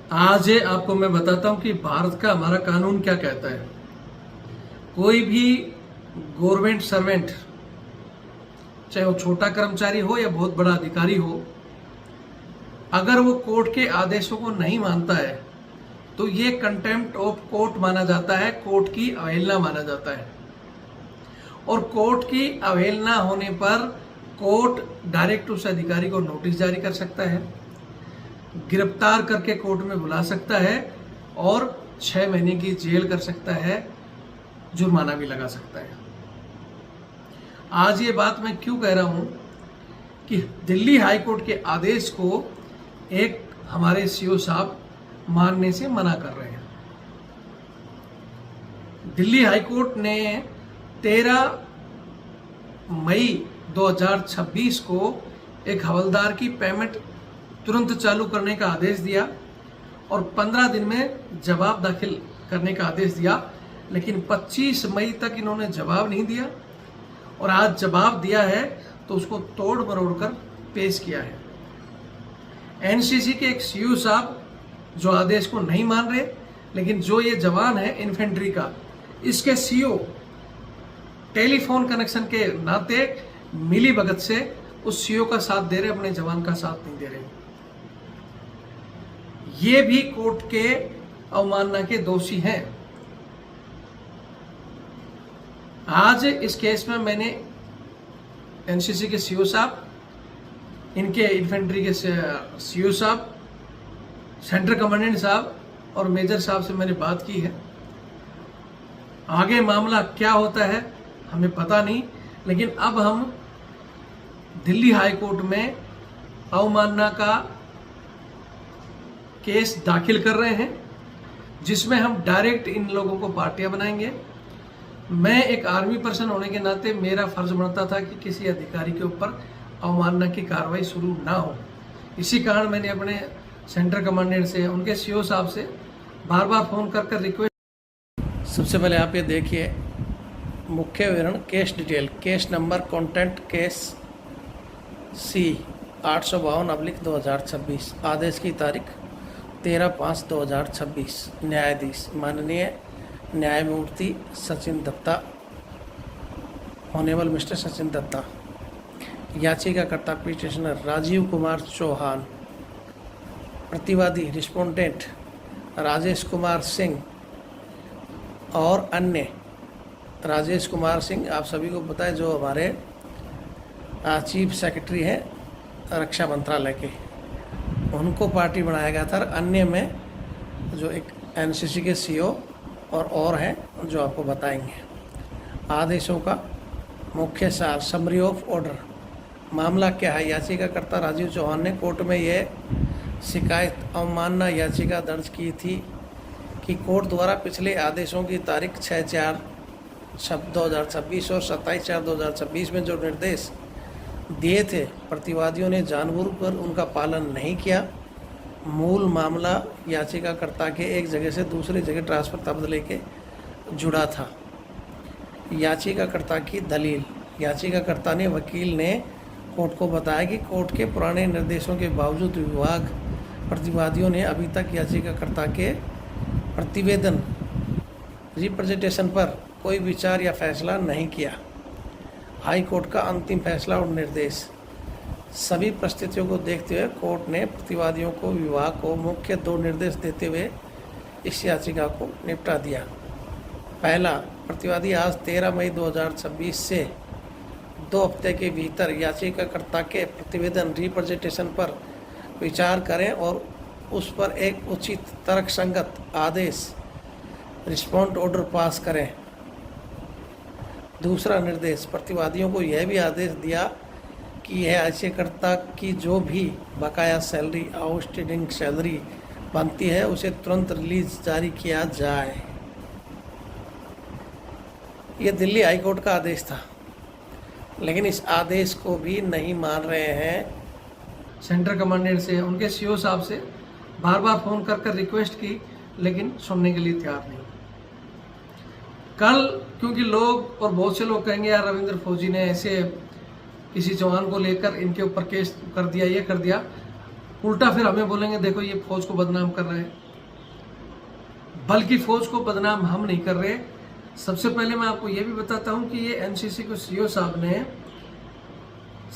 आज आपको मैं बताता हूं कि भारत का हमारा कानून क्या कहता है। कोई भी गवर्नमेंट सर्वेंट, चाहे वो छोटा कर्मचारी हो या बहुत बड़ा अधिकारी हो, अगर वो कोर्ट के आदेशों को नहीं मानता है तो ये कंटेम्प्ट ऑफ कोर्ट माना जाता है, कोर्ट की अवहेलना माना जाता है। और कोर्ट की अवहेलना होने पर कोर्ट डायरेक्ट उस अधिकारी को नोटिस जारी कर सकता है, गिरफ्तार करके कोर्ट में बुला सकता है और 6 महीने की जेल कर सकता है, जुर्माना भी लगा सकता है। आज ये बात मैं क्यों कह रहा हूं कि दिल्ली हाई कोर्ट के आदेश को एक हमारे सीओ साहब मानने से मना कर रहे हैं। दिल्ली हाई कोर्ट ने 13 मई 2026 को एक हवलदार की पेमेंट तुरंत चालू करने का आदेश दिया और 15 दिन में जवाब दाखिल करने का आदेश दिया, लेकिन 25 मई तक इन्होंने जवाब नहीं दिया और आज जवाब दिया है तो उसको तोड़ मरोड़ कर पेश किया है। एनसीसी के एक सीयू साहब जो आदेश को नहीं मान रहे, लेकिन जो ये जवान है इन्फेंट्री का, इसके सीओ टेलीफोन कनेक्शन के नाते मिली भगत से उस सीओ का साथ दे रहे, अपने जवान का साथ नहीं दे रहे। ये भी कोर्ट के अवमानना के दोषी हैं। आज इस केस में मैंने एनसीसी के सीओ साहब, इनके इन्फेंट्री के सीओ साहब, सेंटर कमांडेंट साहब और मेजर साहब से मैंने बात की है। आगे मामला क्या होता है हमें पता नहीं, लेकिन अब हम दिल्ली हाई कोर्ट में अवमानना का केस दाखिल कर रहे हैं, जिसमें हम डायरेक्ट इन लोगों को पार्टियां बनाएंगे। मैं एक आर्मी पर्सन होने के नाते मेरा फर्ज बनता था कि किसी अधिकारी के ऊपर अवमानना की कार्रवाई शुरू ना हो। इसी कारण मैंने अपने सेंटर कमांडेंट से, उनके सीओ साहब से बार बार फोन कर रिक्वेस्ट। सबसे पहले आप ये देखिए मुख्य विवरण, case detail, case number, content case C 852/2026, आदेश की तारीख 13/5/2026, न्यायाधीश माननीय न्यायमूर्ति सचिन दत्ता, ऑनेबल मिस्टर सचिन दत्ता। याचिकाकर्ता पिटिशनर राजीव कुमार चौहान, प्रतिवादी रिस्पोंडेंट राजेश कुमार सिंह और अन्य। राजेश कुमार सिंह आप सभी को पता है, जो हमारे चीफ सेक्रेटरी हैं रक्षा मंत्रालय के, उनको पार्टी बनाया गया था। अन्य में जो एक एनसीसी के सीओ और हैं जो आपको बताएंगे। आदेशों का मुख्य सार, समरी ऑफ ऑर्डर। मामला क्या है? याचिकाकर्ता राजीव चौहान ने कोर्ट में यह शिकायत अवमानना याचिका दर्ज की थी कि कोर्ट द्वारा पिछले आदेशों की तारीख 6/4/2026 और 27/4/2026 में जो निर्देश दिए थे, प्रतिवादियों ने जानबूझकर उनका पालन नहीं किया। मूल मामला याचिकाकर्ता के एक जगह से दूसरी जगह ट्रांसफर तबादले के जुड़ा था। याचिकाकर्ता की दलील। याचिकाकर्ता ने वकील ने कोर्ट को बताया कि कोर्ट के पुराने निर्देशों के बावजूद विभाग प्रतिवादियों ने अभी तक याचिकाकर्ता के प्रतिवेदन रिप्रेजेंटेशन पर कोई विचार या फैसला नहीं किया। हाई कोर्ट का अंतिम फैसला और निर्देश। सभी परिस्थितियों को देखते हुए कोर्ट ने प्रतिवादियों को विभाग को मुख्य 2 निर्देश देते हुए इस याचिका को निपटा दिया। पहला, प्रतिवादी आज 13 मई 2026 से 2 हफ्ते के भीतर याचिकाकर्ता के प्रतिवेदन रिप्रेजेंटेशन पर विचार करें और उस पर एक उचित तर्कसंगत आदेश रिस्पॉन्ड ऑर्डर पास करें। दूसरा निर्देश, प्रतिवादियों को यह भी आदेश दिया कि यह याचिकाकर्ता की जो भी बकाया सैलरी, आउटस्टैंडिंग सैलरी बनती है, उसे तुरंत रिलीज जारी किया जाए। ये दिल्ली हाई कोर्ट का आदेश था, लेकिन इस आदेश को भी नहीं मान रहे हैं। सेंटर कमांडेंट से, उनके सीओ साहब से बार बार फोन कर रिक्वेस्ट की, लेकिन सुनने के लिए तैयार नहीं। कल क्योंकि लोग और बहुत से लोग कहेंगे यार रविंद्र फौजी ने ऐसे किसी जवान को लेकर इनके ऊपर केस कर दिया, ये कर दिया, उल्टा फिर हमें बोलेंगे देखो ये फौज को बदनाम कर रहे हैं। बल्कि फौज को बदनाम हम नहीं कर रहे। सबसे पहले मैं आपको ये भी बताता हूं कि ये एनसीसी के सीओ साहब ने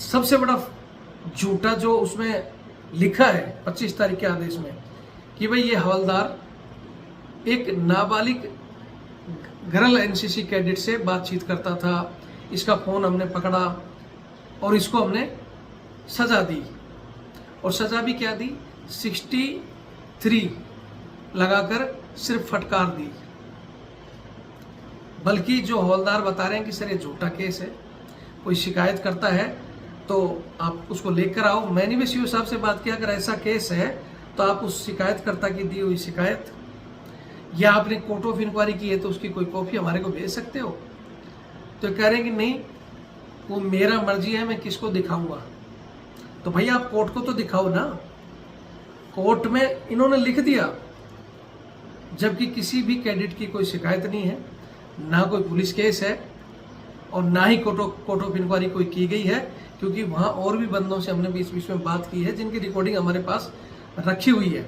सबसे बड़ा झूठा जो उसमें लिखा है 25 तारीख के आदेश में कि भाई ये हवलदार एक नाबालिग गर्ल एनसीसी कैडेट से बातचीत करता था, इसका फोन हमने पकड़ा और इसको हमने सजा दी। और सजा भी क्या दी, 63 लगाकर सिर्फ फटकार दी। बल्कि जो हवलदार बता रहे हैं कि सर ये झूठा केस है, कोई शिकायत करता है तो आप उसको लेकर आओ। मैंने भी सीओ साहब से बात किया, अगर ऐसा केस है तो आप उस शिकायतकर्ता की दी हुई शिकायत या आपने कोर्ट ऑफ इंक्वायरी की है तो उसकी कोई कॉपी हमारे को भेज सकते हो। तो कह रहे हैं कि नहीं, वो मेरा मर्जी है, मैं किसको दिखाऊंगा। तो भैया आप कोर्ट को तो दिखाओ ना। कोर्ट में इन्होंने लिख दिया, जबकि किसी भी कैडेट की कोई शिकायत नहीं है, ना कोई पुलिस केस है और ना ही कोर्ट ऑफ इंक्वायरी कोई की गई है। क्योंकि वहां और भी बंदों से हमने बीच में बात की है जिनकी रिकॉर्डिंग हमारे पास रखी हुई है।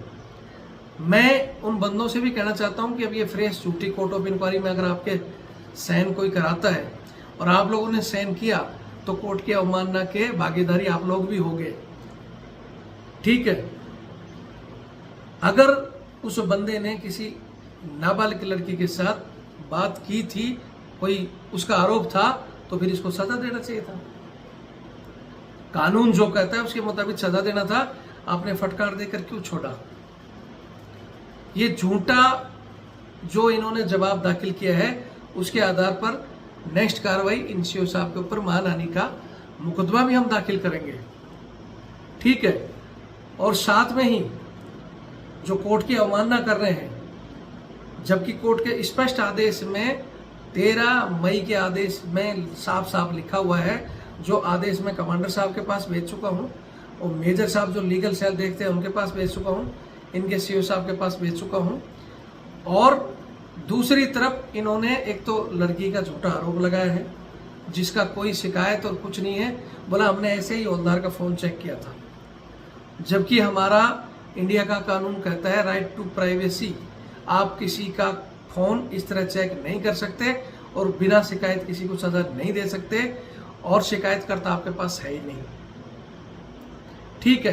मैं उन बंदों से भी कहना चाहता हूं कि अब ये फ्रेश झूठी कोर्ट ऑफ इंक्वायरी में अगर आपके साइन कोई कराता है और आप लोगों ने साइन किया तो कोर्ट की अवमानना के भागीदारी आप लोग भी होंगे। ठीक है, अगर उस बंदे ने किसी नाबालिग लड़की के साथ बात की थी, कोई उसका आरोप था, तो फिर इसको सजा देना चाहिए था। कानून जो कहता है उसके मुताबिक सजा देना था। आपने फटकार देकर क्यों छोड़ा? ये झूठा जो इन्होंने जवाब दाखिल किया है उसके आधार पर नेक्स्ट कार्रवाई इन सीओ साहब के ऊपर मानहानि का मुकदमा भी हम दाखिल करेंगे। ठीक है, और साथ में ही जो कोर्ट की अवमानना कर रहे हैं, जबकि कोर्ट के स्पष्ट आदेश में 13 मई के आदेश में साफ साफ लिखा हुआ है, जो आदेश मैं कमांडर साहब के पास भेज चुका हूं और मेजर साहब जो लीगल सेल देखते हैं उनके पास भेज चुका हूं, इनके सीओ साहब के पास भेज चुका हूं। और दूसरी तरफ इन्होंने एक तो लड़की का झूठा आरोप लगाया है जिसका कोई शिकायत और कुछ नहीं है। बोला हमने ऐसे ही हवलदार का फोन चेक किया था, जबकि हमारा इंडिया का कानून कहता है राइट टू प्राइवेसी, आप किसी का फोन इस तरह चेक नहीं कर सकते और बिना शिकायत किसी को सजा नहीं दे सकते, और शिकायतकर्ता आपके पास है ही नहीं। ठीक है,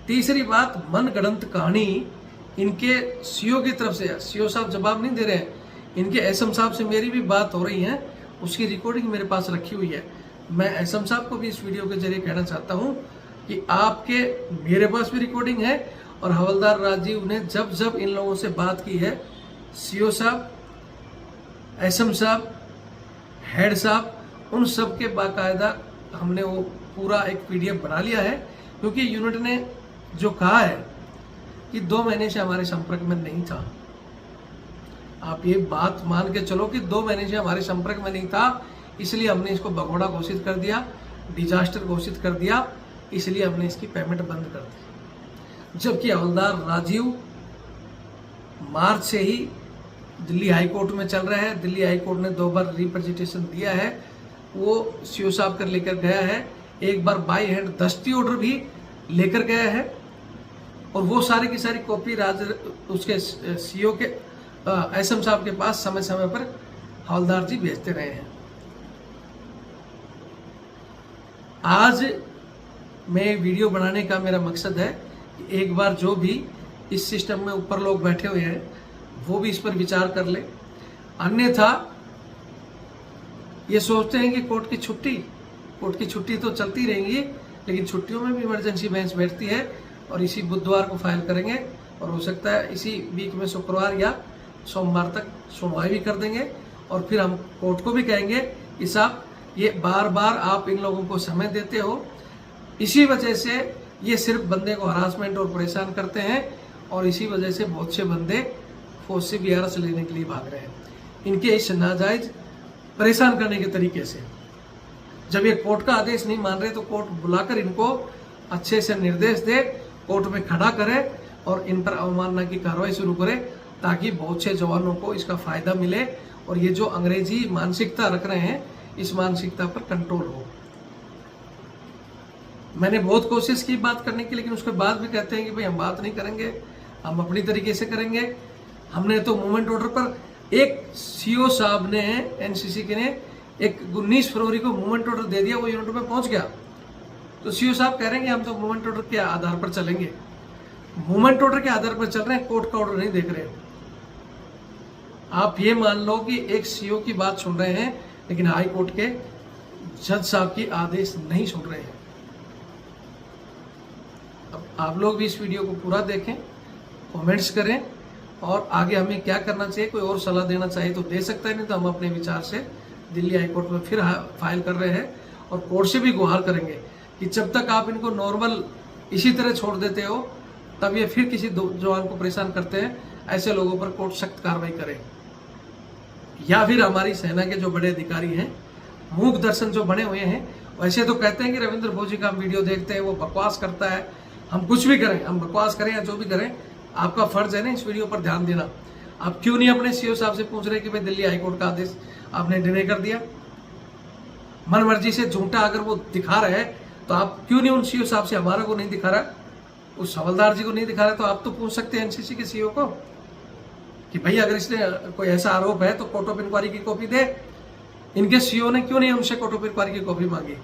तीसरी बात, मनगढ़ंत कहानी इनके सीओ की तरफ से, सीओ साहब जवाब नहीं दे रहे हैं, इनके एसएम साहब से मेरी भी बात हो रही है, उसकी रिकॉर्डिंग मेरे पास रखी हुई है। मैं एसएम साहब को भी इस वीडियो के जरिए कहना चाहता हूं कि आपके मेरे पास भी रिकॉर्डिंग है और हवलदार राजीव ने जब जब इन लोगों से बात की है, सीओ साहब, एसएम साहब, हेड साहब, उन सब के बाकायदा हमने वो पूरा एक पीडीएफ बना लिया है। क्योंकि यूनिट ने जो कहा है कि 2 महीने से हमारे संपर्क में नहीं था, आप ये बात मान के चलो कि 2 महीने से हमारे संपर्क में नहीं था, इसलिए हमने इसको भगोड़ा घोषित कर दिया, डिजास्टर घोषित कर दिया, इसलिए हमने इसकी पेमेंट बंद कर दी। जबकि हवलदार राजीव मार्च से ही दिल्ली हाईकोर्ट में चल रहा है, दिल्ली हाईकोर्ट ने 2 बार रिप्रेजेंटेशन दिया है, वो सीओ साहब कर लेकर गया है, एक बार बाई हैंड दस्ती ऑर्डर भी लेकर गया है, और वो सारी की सारी कॉपी उसके सीओ के एसएम साहब के पास समय समय पर हवलदार जी भेजते रहे हैं। आज मैं वीडियो बनाने का मेरा मकसद है कि एक बार जो भी इस सिस्टम में ऊपर लोग बैठे हुए हैं वो भी इस पर विचार कर ले। अन्यथा ये सोचते हैं कि कोर्ट की छुट्टी तो चलती रहेंगी, लेकिन छुट्टियों में भी इमरजेंसी बेंच बैठती है और इसी बुधवार को फाइल करेंगे और हो सकता है इसी वीक में शुक्रवार या सोमवार तक सुनवाई भी कर देंगे। और फिर हम कोर्ट को भी कहेंगे कि साहब ये बार बार आप इन लोगों को समय देते हो, इसी वजह से ये सिर्फ बंदे को हरासमेंट और परेशान करते हैं और इसी वजह से बहुत से बंदे फौज से बीआरएस लेने के लिए भाग रहे हैं, इनके इस नाजायज परेशान करने के तरीके से। जब ये कोर्ट का आदेश नहीं मान रहे तो कोर्ट बुलाकर इनको अच्छे से निर्देश दे, कोर्ट में खड़ा करे और इन पर अवमानना की कार्रवाई शुरू करे, ताकि बहुत से जवानों को इसका फायदा मिले और ये जो अंग्रेजी मानसिकता रख रहे हैं इस मानसिकता पर कंट्रोल हो। मैंने बहुत कोशिश की बात करने की, लेकिन उसके बाद भी कहते हैं कि भाई हम बात नहीं करेंगे, हम अपनी तरीके से करेंगे। हमने तो मूवमेंट ऑर्डर पर एक सीओ साहब ने, एनसीसी के ने एक 19 फरवरी को मूवमेंट ऑर्डर दे दिया, वो यूनिट में पहुंच गया। तो सीओ साहब कह रहे हैं कि हम तो मूवमेंट ऑर्डर के आधार पर चलेंगे। मूवमेंट ऑर्डर के आधार पर चल रहे हैं, कोर्ट का ऑर्डर नहीं देख रहे। आप ये मान लो कि एक सीओ की बात सुन रहे हैं, लेकिन हाई कोर्ट के जज साहब की आदेश नहीं सुन रहे हैं। अब आप लोग भी इस वीडियो को पूरा देखें, कमेंट्स करें, और आगे हमें क्या करना चाहिए, कोई और सलाह देना चाहिए तो दे सकता है, नहीं तो हम अपने विचार से दिल्ली हाई कोर्ट में फिर फाइल कर रहे हैं और कोर्ट से भी गुहार करेंगे कि जब तक आप इनको नॉर्मल इसी तरह छोड़ देते हो, तब ये फिर किसी जवान को परेशान करते हैं। ऐसे लोगों पर कोर्ट सख्त कार्रवाई करे, या फिर हमारी सेना के जो बड़े अधिकारी हैं, मूक दर्शन जो बने हुए हैं, वैसे तो कहते हैं कि रविंद्र फौजी का हम वीडियो देखते हैं, वो बकवास करता है। हम कुछ भी करें, हम बकवास करें या जो भी करें, आपका फर्ज है ना इस वीडियो पर ध्यान देना। आप क्यों नहीं अपने सीओ साहब से पूछ रहे कि भाई दिल्ली हाईकोर्ट का आदेश आपने डिने कर दिया? मन मर्जी से झूठा अगर वो दिखा रहे हैं तो आप क्यों नहीं उन सीओ साहब से, हमारा को नहीं दिखा रहा, उस हवलदार जी को नहीं दिखा रहा, तो आप तो पूछ सकते हैं एनसीसी के सीओ को कि भाई अगर इसने कोई ऐसा आरोप है तो कोर्ट ऑफ इंक्वायरी की कॉपी दे। इनके सीओ ने क्यों नहीं उनसे कोर्ट ऑफ इंक्वायरी की कॉपी मांगी?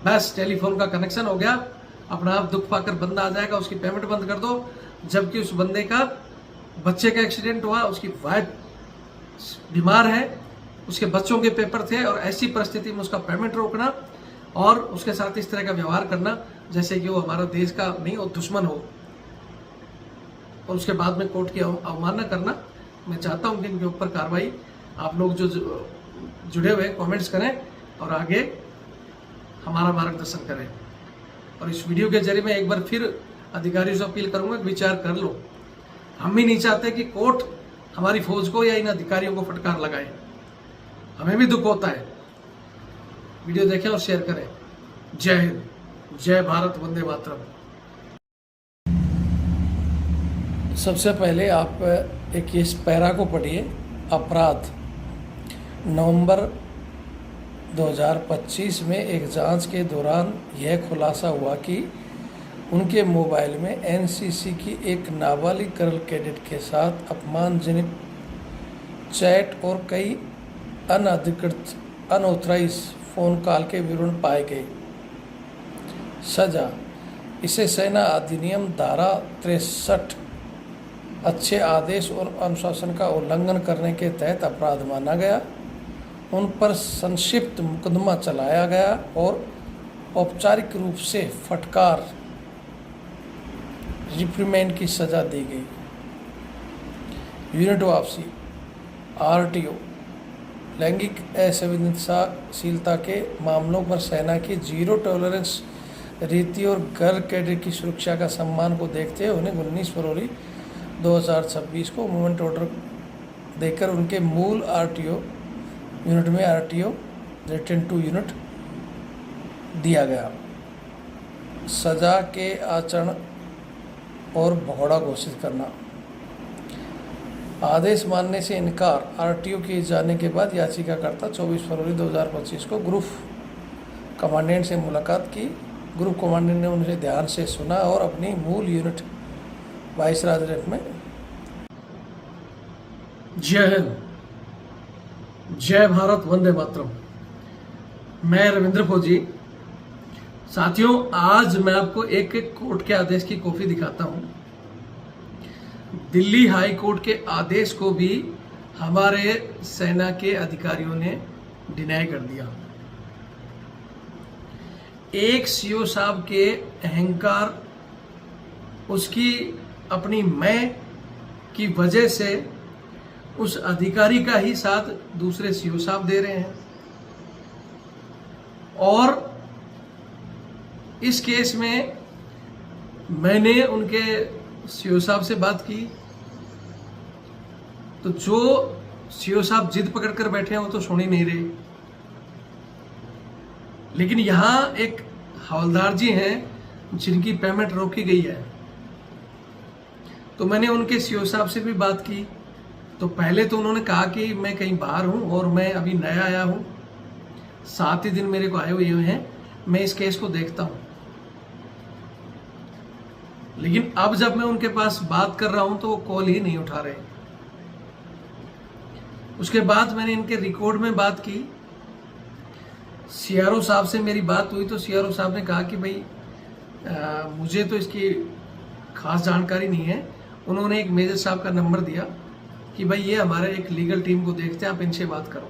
बस टेलीफोन का कनेक्शन हो गया, अपना आप दुख पाकर बंदा आ जाएगा, उसकी पेमेंट बंद कर दो। जबकि उस बंदे का बच्चे का एक्सीडेंट हुआ, उसकी वाइफ बीमार है, उसके बच्चों के पेपर थे, और ऐसी परिस्थिति में उसका पेमेंट रोकना और उसके साथ इस तरह का व्यवहार करना जैसे कि वो हमारा देश का नहीं, वो दुश्मन हो, और उसके बाद में कोर्ट की अवमानना करना। मैं चाहता हूं कि इनके ऊपर कार्रवाई, आप लोग जो जुड़े हुए कमेंट्स करें और आगे हमारा मार्गदर्शन करें। और इस वीडियो के जरिए मैं एक बार फिर अधिकारियों से अपील करूंगा कि विचार कर लो। हम भी नहीं चाहते कि कोर्ट हमारी फौज को या इन अधिकारियों को फटकार लगाए, हमें भी दुख होता है। वीडियो देखें और शेयर करें। जय हिंद, जय भारत, वंदे मातरम। सबसे पहले आप एक इस पैरा को पढ़िए। अपराध। नवंबर 2025 में एक जांच के दौरान यह खुलासा हुआ कि उनके मोबाइल में एनसीसी की एक नाबालिग गर्ल कैडेट के साथ अपमानजनक चैट और कई अनधिकृत अनऑथराइज फ़ोन कॉल के विवरण पाए गए। सजा। इसे सेना अधिनियम धारा 63 अच्छे आदेश और अनुशासन का उल्लंघन करने के तहत अपराध माना गया। उन पर संक्षिप्त मुकदमा चलाया गया और औपचारिक रूप से फटकार रिप्रिमेंड की सजा दी गई। यूनिट वापसी। आरटीओ। लैंगिक असंवेदनशीलता के मामलों पर सेना की जीरो टॉलरेंस रीति और गर्ल कैडेट की सुरक्षा का सम्मान को देखते हुए उन्हें 19 फरवरी 2026 को मूवमेंट ऑर्डर देकर उनके मूल आरटीओ यूनिट में आरटीओ रिटर्न टू यूनिट दिया गया। सजा के आचरण और भगोड़ा घोषित करना। आदेश मानने से इनकार। आरटीओ किए जाने के बाद याचिकाकर्ता 24 फरवरी 2025 को ग्रुप कमांडेंट से मुलाकात की। ग्रुप कमांडेंट ने उन्हें ध्यान से सुना और अपनी मूल यूनिट वाइसराय रेट में। जय हिंद, जय भारत, वंदे मातरम। मैं रविंद्र फौजी। साथियों, आज मैं आपको एक एक कोर्ट के आदेश की कॉपी दिखाता हूं। दिल्ली हाई कोर्ट के आदेश को भी हमारे सेना के अधिकारियों ने डिनाई कर दिया। एक सीओ साहब के अहंकार, उसकी अपनी मैं की वजह से उस अधिकारी का ही साथ दूसरे सीओ साहब दे रहे हैं। और इस केस में मैंने उनके सीओ साहब से बात की, तो जो सीओ साहब जिद पकड़ कर बैठे हैं वो तो सुन ही नहीं रहे। लेकिन यहां एक हवलदार जी हैं जिनकी पेमेंट रोकी गई है, तो मैंने उनके सीओ साहब से भी बात की। तो पहले तो उन्होंने कहा कि मैं कहीं बाहर हूं और मैं अभी नया आया हूं, 7 ही दिन मेरे को आए हुए हैं, मैं इस केस को देखता हूं। लेकिन अब जब मैं उनके पास बात कर रहा हूं तो वो कॉल ही नहीं उठा रहे। उसके बाद मैंने इनके रिकॉर्ड में बात की, सीआरओ साहब से मेरी बात हुई तो सीआरओ साहब ने कहा कि भाई मुझे तो इसकी खास जानकारी नहीं है। उन्होंने एक मेजर साहब का नंबर दिया कि भाई ये हमारे एक लीगल टीम को देखते हैं, आप इनसे बात करो।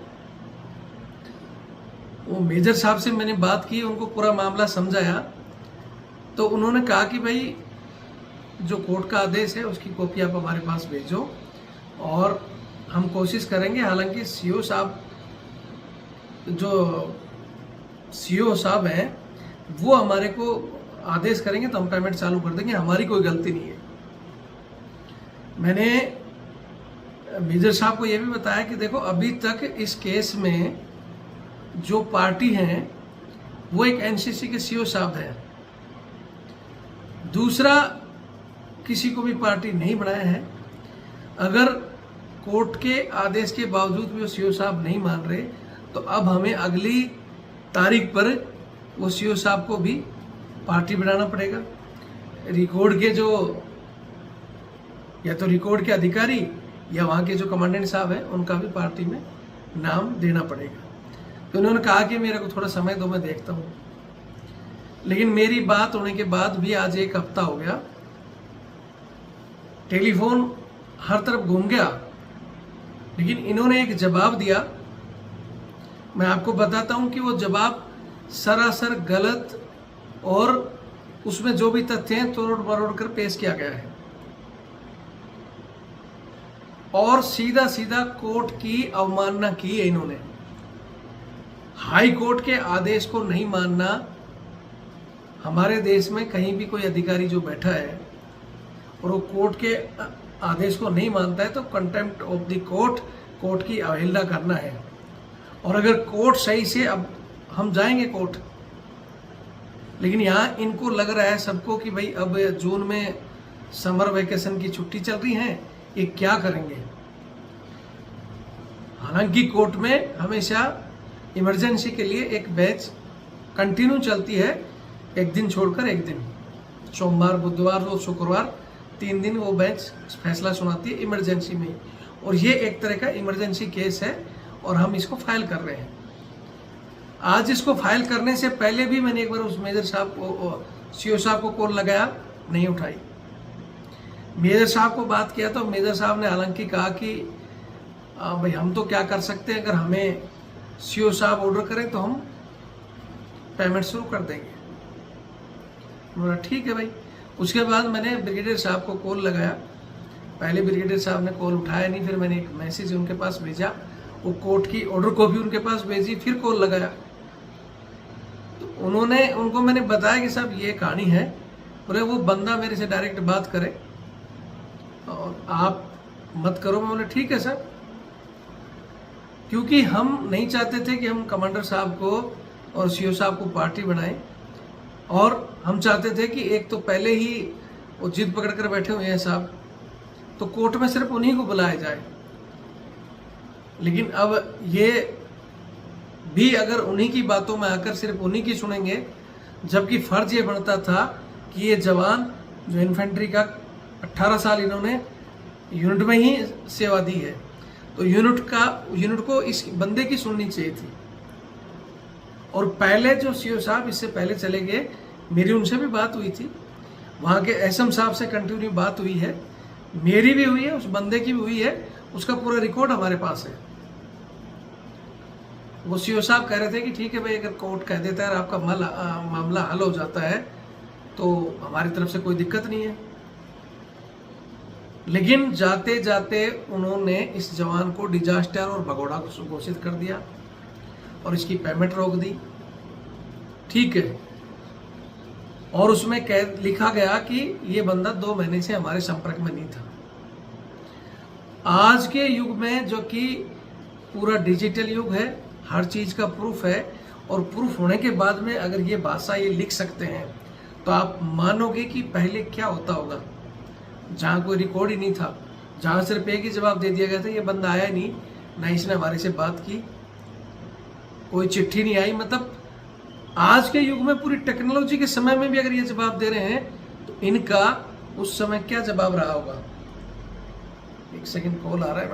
वो मेजर साहब से मैंने बात की, उनको पूरा मामला समझाया तो उन्होंने कहा कि भाई जो कोर्ट का आदेश है उसकी कॉपी आप हमारे पास भेजो और हम कोशिश करेंगे। हालांकि सीओ साहब हैं वो हमारे को आदेश करेंगे तो हम पेमेंट चालू कर देंगे, हमारी कोई गलती नहीं है। मैंने मेजर साहब को यह भी बताया कि देखो अभी तक इस केस में जो पार्टी हैं वो एक एनसीसी के सीओ साहब हैं, दूसरा किसी को भी पार्टी नहीं बनाया है। अगर कोर्ट के आदेश के बावजूद भी वो सीओ साहब नहीं मान रहे तो अब हमें अगली तारीख पर वो सीओ साहब को भी पार्टी बनाना पड़ेगा। रिकॉर्ड के जो या तो रिकॉर्ड के अधिकारी या वहाँ के जो कमांडेंट साहब हैं उनका भी पार्टी में नाम देना पड़ेगा। तो उन्होंने कहा कि मेरे को थोड़ा समय दो, मैं देखता हूँ। लेकिन मेरी बात होने के बाद भी आज 1 हफ्ता हो गया, टेलीफोन हर तरफ घूम गया, लेकिन इन्होंने एक जवाब दिया। मैं आपको बताता हूं कि वो जवाब सरासर गलत और उसमें जो भी तथ्य हैं तोड़ मरोड़ कर पेश किया गया है और सीधा सीधा कोर्ट की अवमानना की है इन्होंने। हाई कोर्ट के आदेश को नहीं मानना, हमारे देश में कहीं भी कोई अधिकारी जो बैठा है और वो कोर्ट के आदेश को नहीं मानता है तो कंटेम्प्ट ऑफ द कोर्ट की अवहेलना करना है। और अगर कोर्ट सही से, अब हम जाएंगे कोर्ट, लेकिन यहाँ इनको लग रहा है सबको कि भाई अब जून में समर वेकेशन की छुट्टी चल रही है, ये क्या करेंगे। हालांकि कोर्ट में हमेशा इमरजेंसी के लिए एक बैच कंटिन्यू चलती है, एक दिन छोड़कर एक दिन, सोमवार बुधवार और शुक्रवार 3 दिन वो बेंच फैसला सुनाती है इमरजेंसी में। और ये एक तरह का इमरजेंसी केस है और हम इसको फाइल कर रहे हैं। आज इसको फाइल करने से पहले भी मैंने एक बार उस मेजर साहब को, सीओ साहब को कॉल लगाया, नहीं उठाई। मेजर साहब को बात किया तो मेजर साहब ने हालांकि कहा कि भाई हम तो क्या कर सकते हैं, अगर हमें सीओ साहब ऑर्डर करें तो हम पेमेंट शुरू कर देंगे। बोला ठीक है भाई। उसके बाद मैंने ब्रिगेडियर साहब को कॉल लगाया, पहले ब्रिगेडियर साहब ने कॉल उठाया नहीं, फिर मैंने एक मैसेज उनके पास भेजा, वो कोर्ट की ऑर्डर को भी उनके पास भेजी, फिर कॉल लगाया तो उनको मैंने बताया कि साहब ये कहानी है। बोले वो बंदा मेरे से डायरेक्ट बात करे और आप मत करो। मैं बोले ठीक है सर, क्योंकि हम नहीं चाहते थे कि हम कमांडर साहब को और सीओ साहब को पार्टी बनाएं और हम चाहते थे कि एक तो पहले ही वो जिद पकड़ कर बैठे हुए हैं साहब, तो कोर्ट में सिर्फ उन्हीं को बुलाया जाए। लेकिन अब ये भी अगर उन्हीं की बातों में आकर सिर्फ उन्हीं की सुनेंगे, जबकि फर्ज ये बनता था कि ये जवान जो इन्फेंट्री का 18 साल इन्होंने यूनिट में ही सेवा दी है, तो यूनिट को इस बंदे की सुननी चाहिए थी। और पहले जो सीओ साहब इससे पहले चले गए, मेरी उनसे भी बात हुई थी, वहाँ के एसएम साहब से कंटिन्यू बात हुई है, मेरी भी हुई है, उस बंदे की भी हुई है, उसका पूरा रिकॉर्ड हमारे पास है। वो सीओ साहब कह रहे थे कि ठीक है भाई, अगर कोर्ट कह देता है और आपका मामला हल हो जाता है तो हमारी तरफ से कोई दिक्कत नहीं है। लेकिन जाते जाते उन्होंने इस जवान को डिजास्टर और भगोड़ा घोषित कर दिया और इसकी पेमेंट रोक दी। ठीक है, और उसमें लिखा गया कि ये बंदा 2 महीने से हमारे संपर्क में नहीं था। आज के युग में जो कि पूरा डिजिटल युग है, हर चीज का प्रूफ है, और प्रूफ होने के बाद में अगर ये भाषा ये लिख सकते हैं तो आप मानोगे कि पहले क्या होता होगा, जहाँ कोई रिकॉर्ड ही नहीं था, जहाँ सिर्फ एक ही जवाब दे दिया गया था, ये बंदा आया नहीं, ना इसने हमारे से बात की, कोई चिट्ठी नहीं आई। मतलब आज के युग में पूरी टेक्नोलॉजी के समय में भी अगर ये जवाब दे रहे हैं तो इनका उस समय क्या जवाब रहा होगा। एक सेकंड, कॉल आ रहा है।